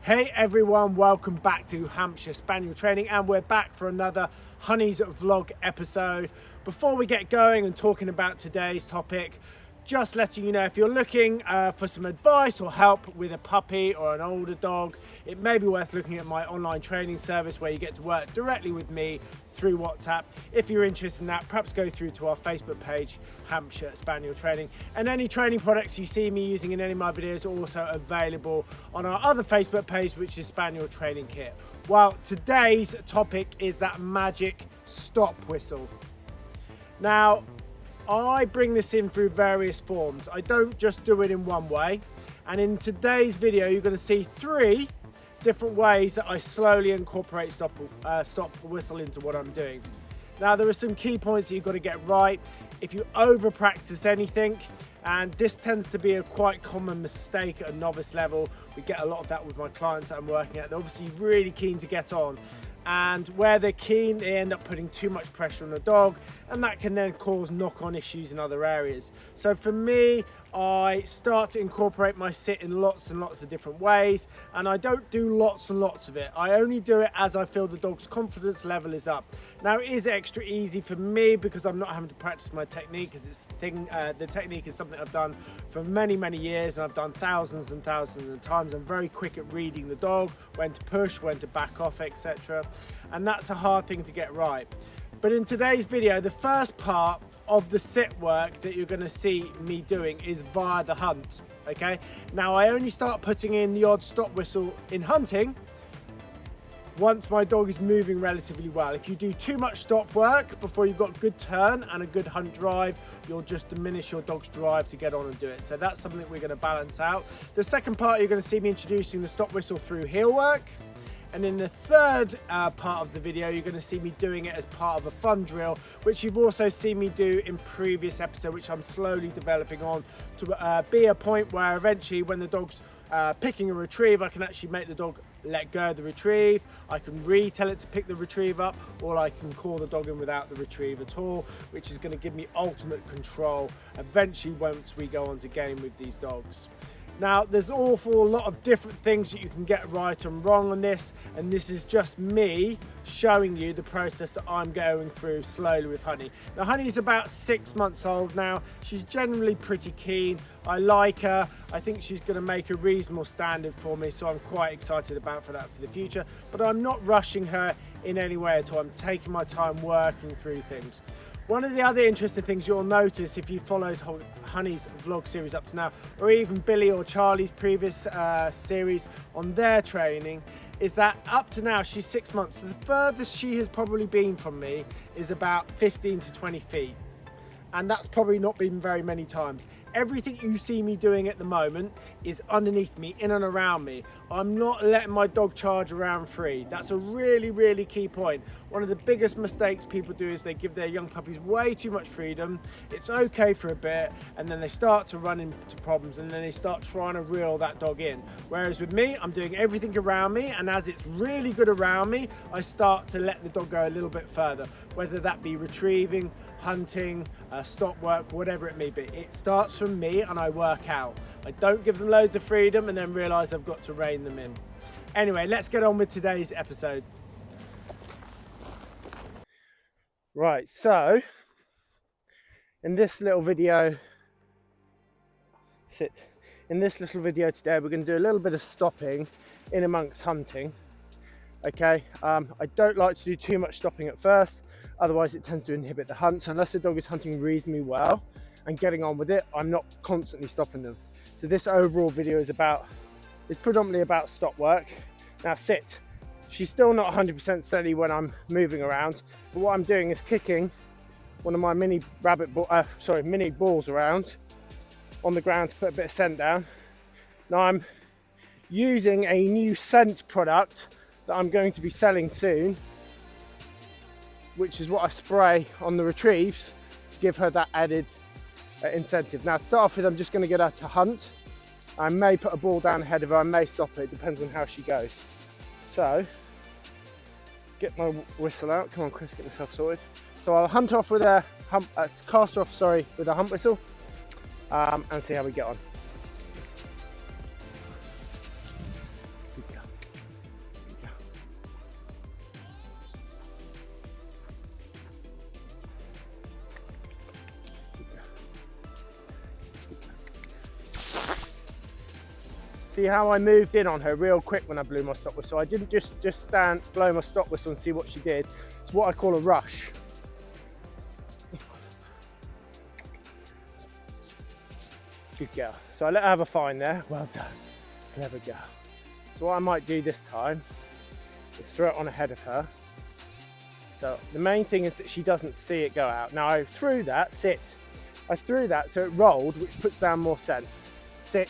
Hey everyone, welcome back to Hampshire Spaniel Training, and we're back for another Honey's Vlog episode. Before we get going and talking about today's topic, just letting you know, if you're looking for some advice or help with a puppy or an older dog, it may be worth looking at my online training service where you get to work directly with me through WhatsApp. If you're interested in that, perhaps go through to our Facebook page, Hampshire Spaniel Training. And any training products you see me using in any of my videos are also available on our other Facebook page, which is Spaniel Training Kit. Well, today's topic is that magic stop whistle. Now, I bring this in through various forms. I don't just do it in one way. And in today's video, you're going to see 3 different ways that I slowly incorporate stop whistle into what I'm doing. Now, there are some key points that you've got to get right. If you over practice anything, and this tends to be a quite common mistake at a novice level, we get a lot of that with my clients that I'm working at. They're obviously really keen to get on, and where they're keen, they end up putting too much pressure on the dog, and that can then cause knock-on issues in other areas. So for me, I start to incorporate my sit in lots and lots of different ways, and I don't do lots and lots of it. I only do it as I feel the dog's confidence level is up. Now, it is extra easy for me because I'm not having to practice my technique, because the technique is something I've done for many, many years, and I've done thousands and thousands of times. I'm very quick at reading the dog, when to push, when to back off, etc. And that's a hard thing to get right. But in today's video, the first part of the sit work that you're going to see me doing is via the hunt. Okay, now I only start putting in the odd stop whistle in hunting once my dog is moving relatively well. If you do too much stop work before you've got good turn and a good hunt drive, you'll just diminish your dog's drive to get on and do it. So that's something that we're going to balance out. The second part, you're going to see me introducing the stop whistle through heel work. And in the third part of the video, you're going to see me doing it as part of a fun drill, which you've also seen me do in previous episodes, which I'm slowly developing on to be a point where eventually when the dog's picking a retrieve, I can actually make the dog let go of the retrieve. I can retell it to pick the retrieve up, or I can call the dog in without the retrieve at all, which is going to give me ultimate control eventually once we go on to game with these dogs. Now, there's an awful lot of different things that you can get right and wrong on this, and this is just me showing you the process that I'm going through slowly with Honey. Now, Honey's about 6 months old now. She's generally pretty keen. I like her. I think she's going to make a reasonable standard for me, so I'm quite excited about that for the future. But I'm not rushing her in any way at all. I'm taking my time working through things. One of the other interesting things you'll notice if you followed Honey's vlog series up to now, or even Billy or Charlie's previous series on their training, is that up to now she's 6 months. So the furthest she has probably been from me is about 15 to 20 feet. And that's probably not been very many times. Everything you see me doing at the moment is underneath me, in and around me. I'm not letting my dog charge around free. That's a really, really key point. One of the biggest mistakes people do is they give their young puppies way too much freedom. It's okay for a bit, and then they start to run into problems, and then they start trying to reel that dog in. Whereas with me, I'm doing everything around me, and as it's really good around me, I start to let the dog go a little bit further, whether that be retrieving, hunting, stop work, whatever it may be. It starts from me and I work out. I don't give them loads of freedom and then realize I've got to rein them in. Anyway, let's get on with today's episode. Right, so in this little video today, we're going to do a little bit of stopping in amongst hunting. Okay, I don't like to do too much stopping at first, otherwise it tends to inhibit the hunt. So unless the dog is hunting reasonably well and getting on with it, I'm not constantly stopping them. So this overall video is predominantly about stop work. Now sit. She's still not 100% steady when I'm moving around, but what I'm doing is kicking one of my mini balls around on the ground to put a bit of scent down. Now I'm using a new scent product that I'm going to be selling soon, which is what I spray on the retrieves to give her that added incentive. Now to start off with, I'm just going to get her to hunt. I may put a ball down ahead of her, I may stop it, depends on how she goes. So, get my whistle out. Come on Chris, get myself sorted. So I'll hunt off with a cast off with a hump whistle, and see how we get on. See how I moved in on her real quick when I blew my stop whistle. I didn't just stand, blow my stop whistle and see what she did. It's what I call a rush. Good girl. So I let her have a fine there. Well done. Clever girl. So what I might do this time is throw it on ahead of her. So the main thing is that she doesn't see it go out. Now I threw that, sit. I threw that so it rolled, which puts down more scent. Sit.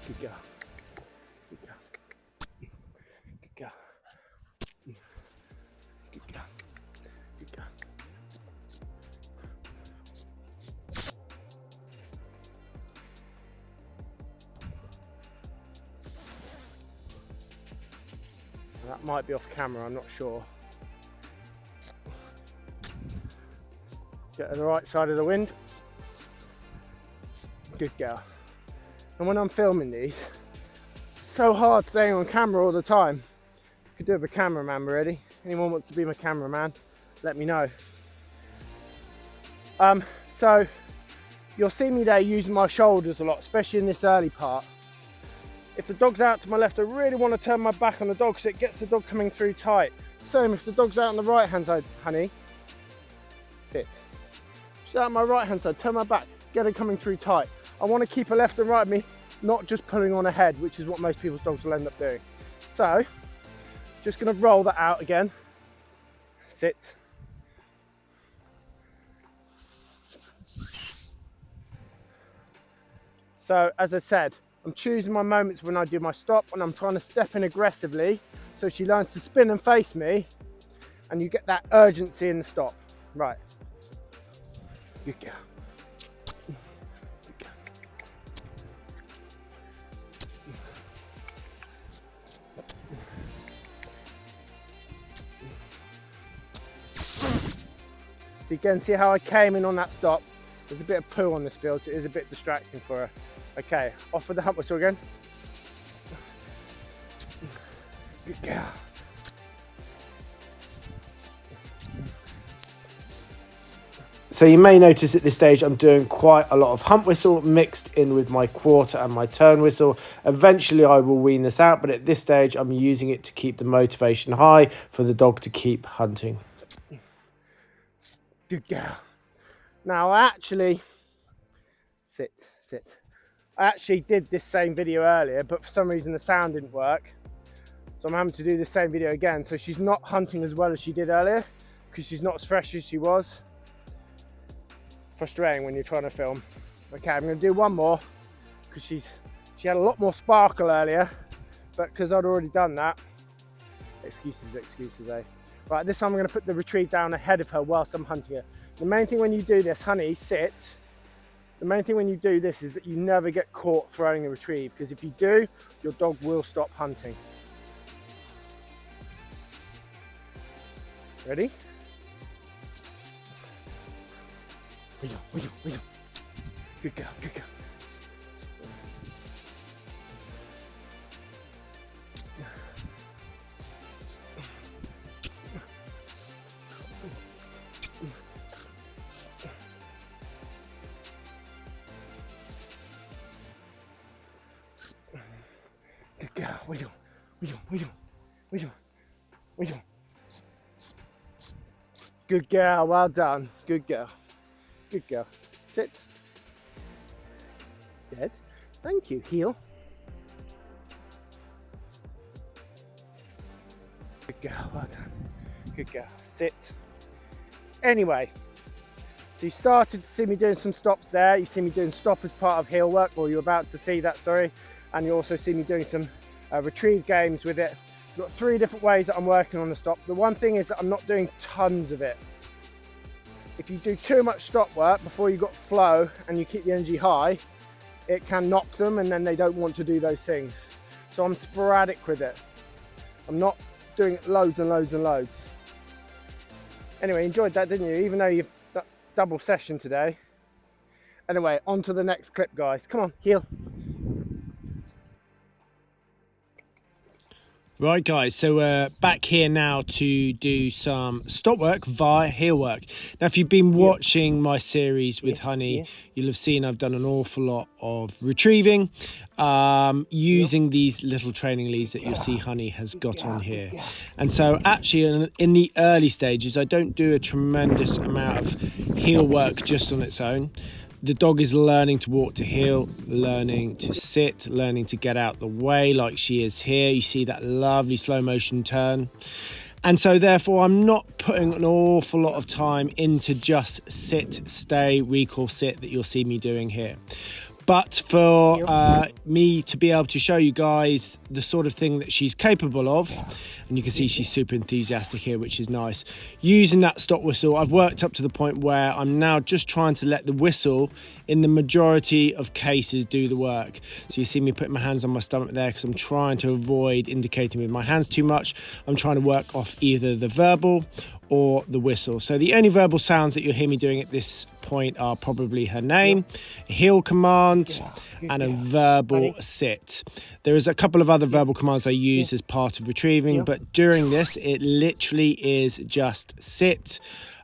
Good girl. Good girl. Good girl. Good girl. Good girl. That might be off camera, I'm not sure. Get to the right side of the wind. Good girl. And when I'm filming these, it's so hard staying on camera all the time. Could do with a cameraman already. Anyone wants to be my cameraman, let me know. So you'll see me there using my shoulders a lot, especially in this early part. If the dog's out to my left, I really want to turn my back on the dog so it gets the dog coming through tight. Same if the dog's out on the right hand side, honey. Sit. She's out on my right hand side, turn my back, get her coming through tight. I want to keep her left and right of me, not just pulling on ahead, which is what most people's dogs will end up doing. So, just going to roll that out again. Sit. So, as I said, I'm choosing my moments when I do my stop, and I'm trying to step in aggressively so she learns to spin and face me, and you get that urgency in the stop. Right. Good girl. Again, see how I came in on that stop? There's a bit of poo on this field, so it is a bit distracting for her. Okay, off with the hump whistle again. Good girl. So you may notice at this stage I'm doing quite a lot of hump whistle mixed in with my quarter and my turn whistle. Eventually I will wean this out, but at this stage I'm using it to keep the motivation high for the dog to keep hunting. Good girl. Now I actually, sit. I actually did this same video earlier, but for some reason the sound didn't work. So I'm having to do the same video again. So she's not hunting as well as she did earlier because she's not as fresh as she was. Frustrating when you're trying to film. Okay, I'm going to do one more because she had a lot more sparkle earlier, but because I'd already done that, excuses, eh? Right, this time I'm going to put the retrieve down ahead of her whilst I'm hunting her. The main thing when you do this, honey, sit. The main thing when you do this is that you never get caught throwing the retrieve, because if you do, your dog will stop hunting. Ready? Whistle. Good girl. Good girl. Whistle. Good girl, well done. Good girl. Sit. Dead. Thank you. Heel. Good girl, well done. Good girl. Sit. Anyway, so you started to see me doing some stops there. You see me doing stop as part of heel work, or you're about to see that, sorry. And you also see me doing some retrieve games with it. I've got 3 different ways that I'm working on the stop. The one thing is that I'm not doing tons of it. If you do too much stop work before you've got flow and you keep the energy high, it can knock them and then they don't want to do those things. So I'm sporadic with it. I'm not doing it loads and loads. Anyway, enjoyed that, didn't you? Even though that's double session today. Anyway, on to the next clip, guys. Come on, heel. Right guys, so we're back here now to do some stop work via heel work. Now if you've been watching my series with Honey, you'll have seen I've done an awful lot of retrieving using these little training leads that you'll see Honey has got on here. And so actually in the early stages I don't do a tremendous amount of heel work just on its own. The dog is learning to walk to heel, learning to sit, learning to get out the way like she is here. You see that lovely slow motion turn. And so therefore I'm not putting an awful lot of time into just sit, stay, recall, sit that you'll see me doing here. But for me to be able to show you guys the sort of thing that she's capable of, and you can see she's super enthusiastic here, which is nice. Using that stop whistle, I've worked up to the point where I'm now just trying to let the whistle, in the majority of cases, do the work. So you see me putting my hands on my stomach there because I'm trying to avoid indicating with my hands too much. I'm trying to work off either the verbal or the whistle. So the only verbal sounds that you'll hear me doing at this point are probably her name, a heel command, and a verbal sit. There is a couple of other verbal commands I use as part of retrieving, but during this it literally is just sit,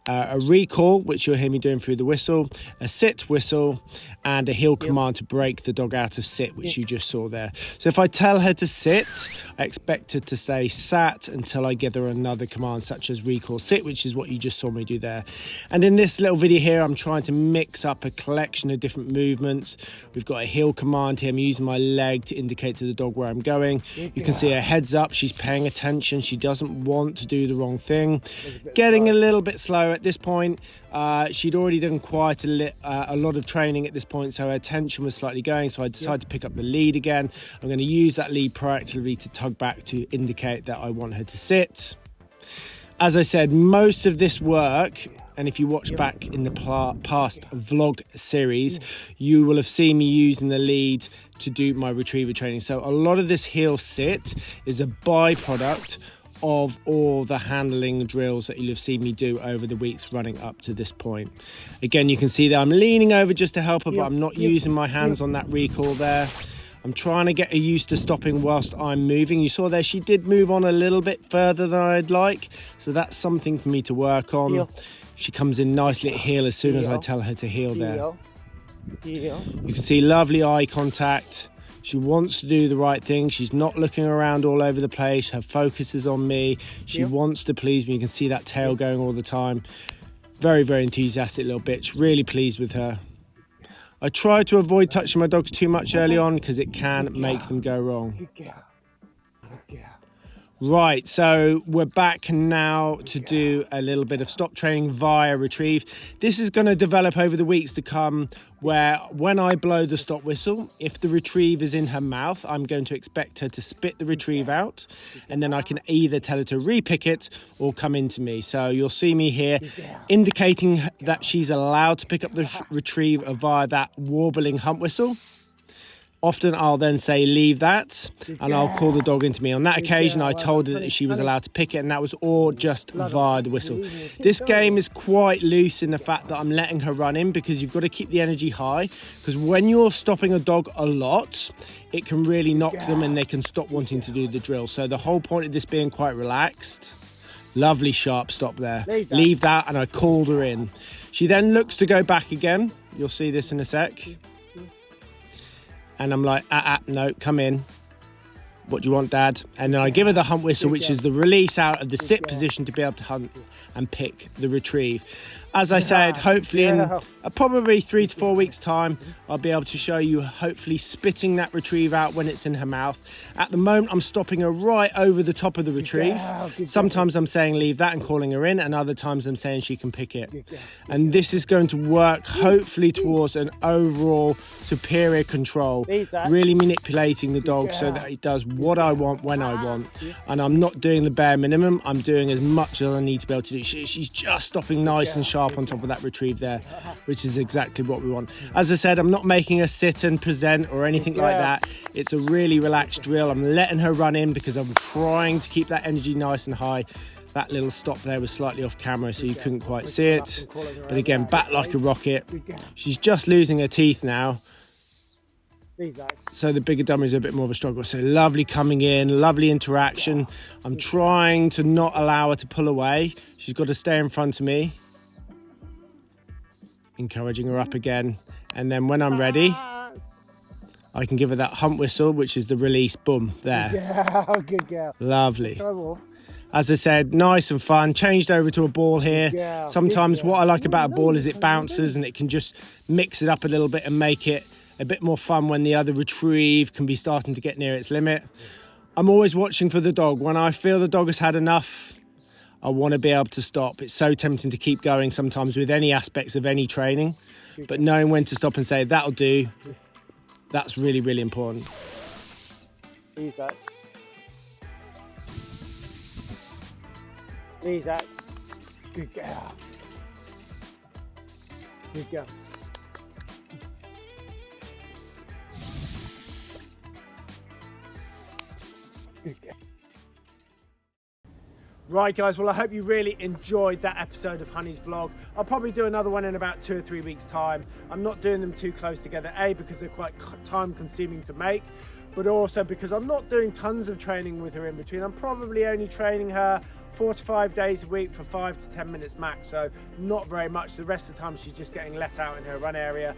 a recall, which you'll hear me doing through the whistle, a sit whistle, and a heel command to break the dog out of sit, which you just saw there. So if I tell her to sit, I expect her to stay sat until I give her another command such as recall sit, which is what you just saw me do there. And in this little video here, I'm trying to mix up a collection of different movements. We've got a heel command here. I'm using my leg to indicate to the dog where I'm going. You can see her heads up. She's paying attention. She doesn't want to do the wrong thing. Getting a little bit slow at this point. She'd already done quite a lot of training at this point, so her attention was slightly going, so I decided to pick up the lead again. I'm going to use that lead proactively to tug back to indicate that I want her to sit. As I said, most of this work, and if you watch back in the past vlog series, you will have seen me using the lead to do my retriever training. So a lot of this heel sit is a byproduct of all the handling drills that you'll have seen me do over the weeks running up to this point. Again, you can see that I'm leaning over just to help her, but I'm not using my hands on that recall there. I'm trying to get her used to stopping whilst I'm moving. You saw there she did move on a little bit further than I'd like, so that's something for me to work on. She comes in nicely at heel as soon as I tell her to heel there. You can see lovely eye contact. She wants to do the right thing. She's not looking around all over the place. Her focus is on me. She wants to please me. You can see that tail going all the time. Very, very enthusiastic little bitch. Really pleased with her. I try to avoid touching my dogs too much early on because it can make them go wrong. Right, so we're back now to do a little bit of stop training via retrieve. This is going to develop over the weeks to come, where when I blow the stop whistle, if the retrieve is in her mouth, I'm going to expect her to spit the retrieve out, and then I can either tell her to re-pick it or come into me. So you'll see me here indicating that she's allowed to pick up the retrieve via that warbling hump whistle. Often I'll then say, leave that, and I'll call the dog into me. On that occasion, I told her that she was allowed to pick it, and that was all just via the whistle. This game is quite loose in the fact that I'm letting her run in, because you've got to keep the energy high, because when you're stopping a dog a lot, it can really knock them and they can stop wanting to do the drill. So the whole point of this being quite relaxed. Lovely sharp stop there. Leave that, and I called her in. She then looks to go back again. You'll see this in a sec. And I'm like, no, come in. What do you want, Dad? And then I give her the hump whistle, which is the release out of the sit position to be able to hunt and pick the retrieve. As I said, hopefully in probably 3 to 4 weeks time, I'll be able to show you hopefully spitting that retrieve out when it's in her mouth. At the moment, I'm stopping her right over the top of the retrieve. Sometimes I'm saying leave that and calling her in, and other times I'm saying she can pick it. And this is going to work hopefully towards an overall superior control, really manipulating the dog so that it does what I want when I want. And I'm not doing the bare minimum, I'm doing as much as I need to be able to do. She's just stopping nice and sharp on top of that retrieve there, which is exactly what we want. As I said, I'm not making her sit and present or anything like that. It's a really relaxed drill. I'm letting her run in because I'm trying to keep that energy nice and high. That little stop there was slightly off camera, so you couldn't quite see it. But again, back like a rocket. She's just losing her teeth now. So the bigger dummies are a bit more of a struggle. So lovely coming in, lovely interaction. I'm trying to not allow her to pull away. She's got to stay in front of me. Encouraging her up again. And then when I'm ready, I can give her that hump whistle, which is the release. Boom, there. Yeah, good girl. Lovely. As I said, nice and fun. Changed over to a ball here. Sometimes what I like about a ball is it bounces and it can just mix it up a little bit and make it a bit more fun when the other retrieve can be starting to get near its limit. I'm always watching for the dog. When I feel the dog has had enough, I want to be able to stop. It's so tempting to keep going sometimes with any aspects of any training, but knowing when to stop and say, that'll do, that's really, really important. Leave that. Leave that. Good girl. Good girl. Good girl. Right guys, well I hope you really enjoyed that episode of Honey's vlog. I'll probably do another one in about 2 or 3 weeks time. I'm not doing them too close together, A, because they're quite time consuming to make, but also because I'm not doing tons of training with her in between. I'm probably only training her 4 to 5 days a week for 5 to 10 minutes max, so not very much. The rest of the time she's just getting let out in her run area.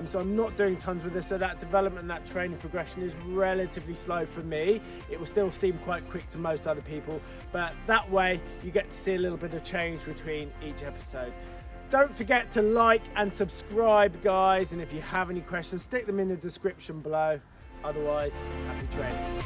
So I'm not doing tons with this, so that development and that training progression is relatively slow for me. It will still seem quite quick to most other people, but that way you get to see a little bit of change between each episode. Don't forget to like and subscribe guys, and if you have any questions, stick them in the description below. Otherwise, happy training.